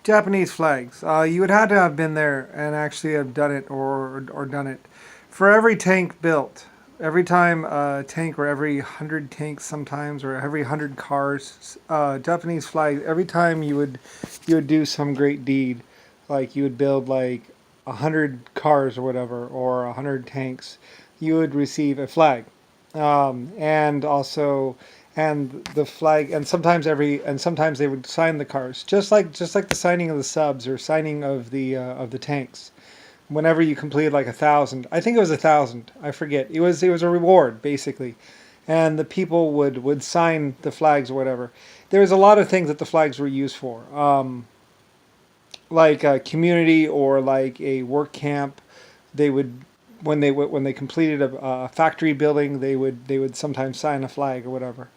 Japanese flags. You would have to have been there and actually have done it or done it. For every tank built, every time a tank or every 100 tanks sometimes or every 100 cars, Japanese flag. Every time you would do some great deed, like you would build like 100 cars or whatever or 100 tanks, you would receive a flag, and also and the flag, and sometimes they would sign the cars, just like the signing of the subs or signing of the tanks. Whenever you completed like 1,000, I think it was 1,000, I forget. It was a reward basically, and the people would sign the flags or whatever. There was a lot of things that the flags were used for, like a community or like a work camp. They would when they completed a factory building, they would sometimes sign a flag or whatever.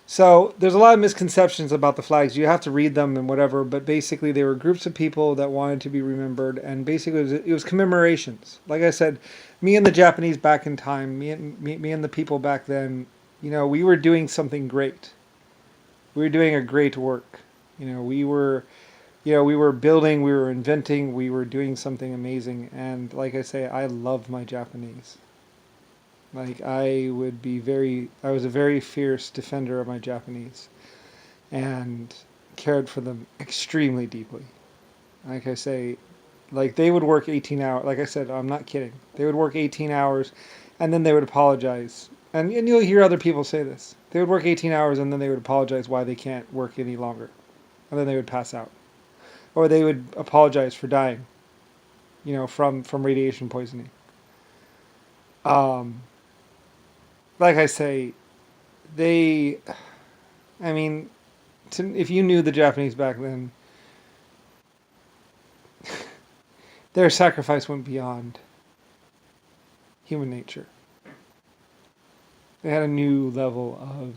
So there's a lot of misconceptions about the flags. You have to read them and whatever, but basically they were groups of people that wanted to be remembered, and basically it was commemorations. Like I said, me and the Japanese back in time, me and the people back then, we were doing something great. We were doing a great work. We were building, we were inventing, we were doing something amazing. And like I say, I love my Japanese. Like I was a very fierce defender of my Japanese and cared for them extremely deeply. Like I say, like they would work 18 hours. Like I said, I'm not kidding. They would work 18 hours and then they would apologize. And you'll hear other people say this. They would work 18 hours and then they would apologize why they can't work any longer. And then they would pass out. Or they would apologize for dying, from radiation poisoning. Um, like I say, they, I mean, if you knew the Japanese back then, their sacrifice went beyond human nature. They had a new level of.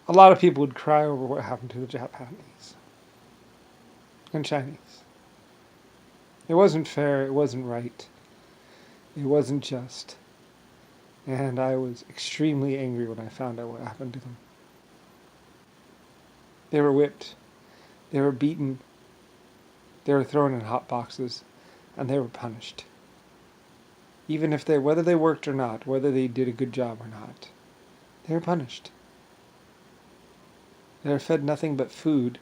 A lot of people would cry over what happened to the Japanese and Chinese. It wasn't fair, it wasn't right, it wasn't just. And I was extremely angry when I found out what happened to them. They were whipped, they were beaten, they were thrown in hot boxes, and they were punished. Even if whether they worked or not, whether they did a good job or not, they were punished. They were fed nothing but food,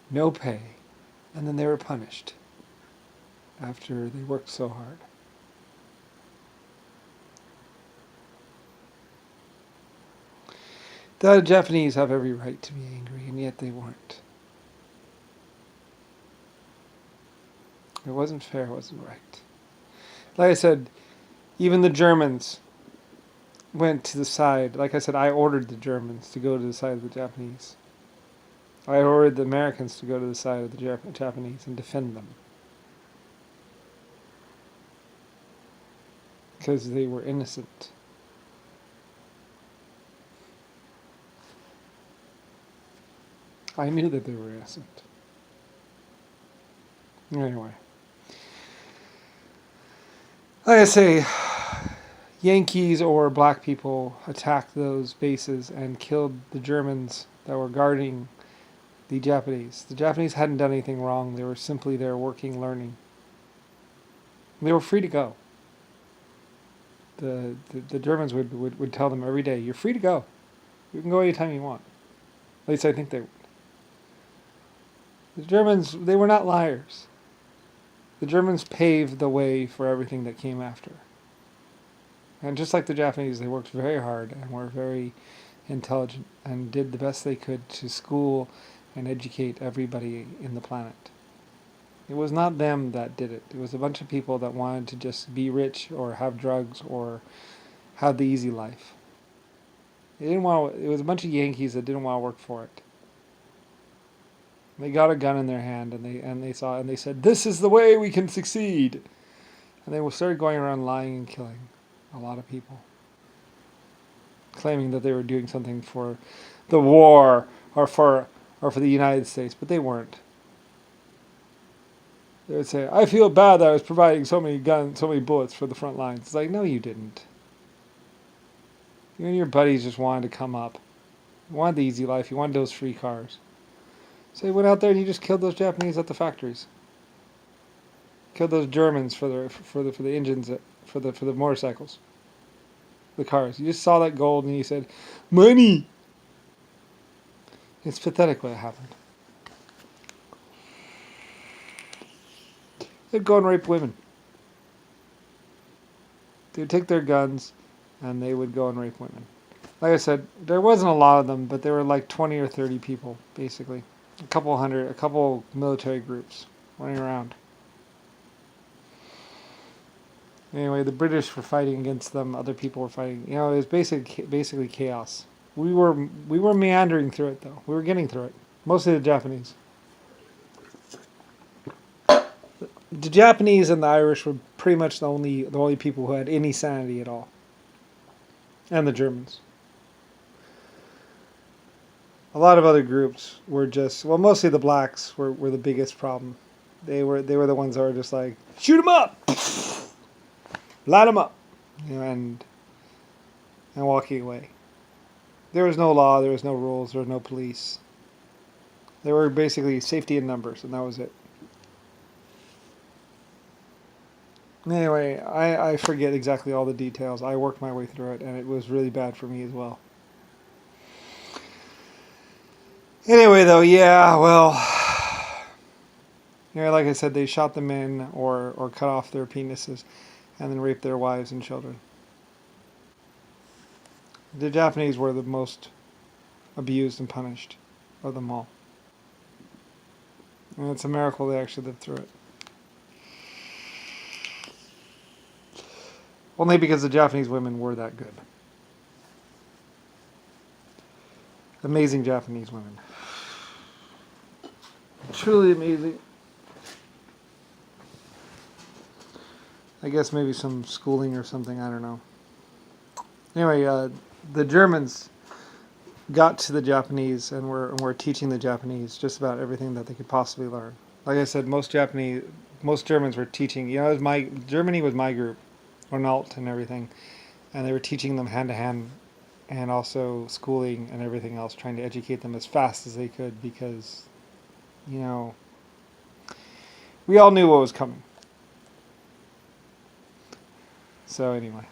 no pay, and then they were punished after they worked so hard. The Japanese have every right to be angry, and yet they weren't. It wasn't fair, it wasn't right. Like I said, even the Germans went to the side. Like I said, I ordered the Germans to go to the side of the Japanese. I ordered the Americans to go to the side of the Japanese and defend them. Because they were innocent. I knew that they were innocent. Anyway. Like I say, Yankees or black people attacked those bases and killed the Germans that were guarding the Japanese. The Japanese hadn't done anything wrong. They were simply there working, learning. They were free to go. The Germans would tell them every day, you're free to go. You can go anytime you want. At least I think they would. The Germans, they were not liars. The Germans paved the way for everything that came after. And just like the Japanese, they worked very hard and were very intelligent and did the best they could to school and educate everybody in the planet. It was not them that did it. It was a bunch of people that wanted to just be rich or have drugs or have the easy life. They didn't want. It was a bunch of Yankees that didn't want to work for it. They got a gun in their hand and they saw it and they said, "This is the way we can succeed." And they started going around lying and killing a lot of people, claiming that they were doing something for the war or for the United States, but they weren't. They would say, "I feel bad that I was providing so many guns, so many bullets for the front lines." It's like, no, you didn't. You and your buddies just wanted to come up. You wanted the easy life. You wanted those free cars. So he went out there and he just killed those Japanese at the factories. Killed those Germans for the engines, for the motorcycles, the cars. You just saw that gold and you said, "Money." It's pathetic what happened. They'd go and rape women. They'd take their guns and they would go and rape women. Like I said, there wasn't a lot of them, but there were like 20 or 30 people, basically. A couple military groups running around. Anyway, the British were fighting against them. Other people were fighting. You know, it was basically chaos. We were meandering through it, though. We were getting through it. Mostly the Japanese. The Japanese and the Irish were pretty much the only people who had any sanity at all. And the Germans. A lot of other groups were just, well, mostly the blacks were the biggest problem. They were the ones that were just like, shoot them up, light them up, you know, and walking away. There was no law, there was no rules, there was no police. They were basically safety in numbers, and that was it. Anyway, I forget exactly all the details. I worked my way through it, and it was really bad for me as well. Anyway, though, yeah, well, you know, like I said, they shot the men or cut off their penises and then raped their wives and children. The Japanese were the most abused and punished of them all. And it's a miracle they actually lived through it. Only because the Japanese women were that good. Amazing Japanese women. Truly amazing. I guess maybe some schooling or something, I don't know. Anyway, the Germans got to the Japanese and were teaching the Japanese just about everything that they could possibly learn. Like I said, most Germans were teaching, you know, Germany was my group, Arnault and everything, and they were teaching them hand to hand and also schooling and everything else, trying to educate them as fast as they could because, you know, we all knew what was coming. So anyway.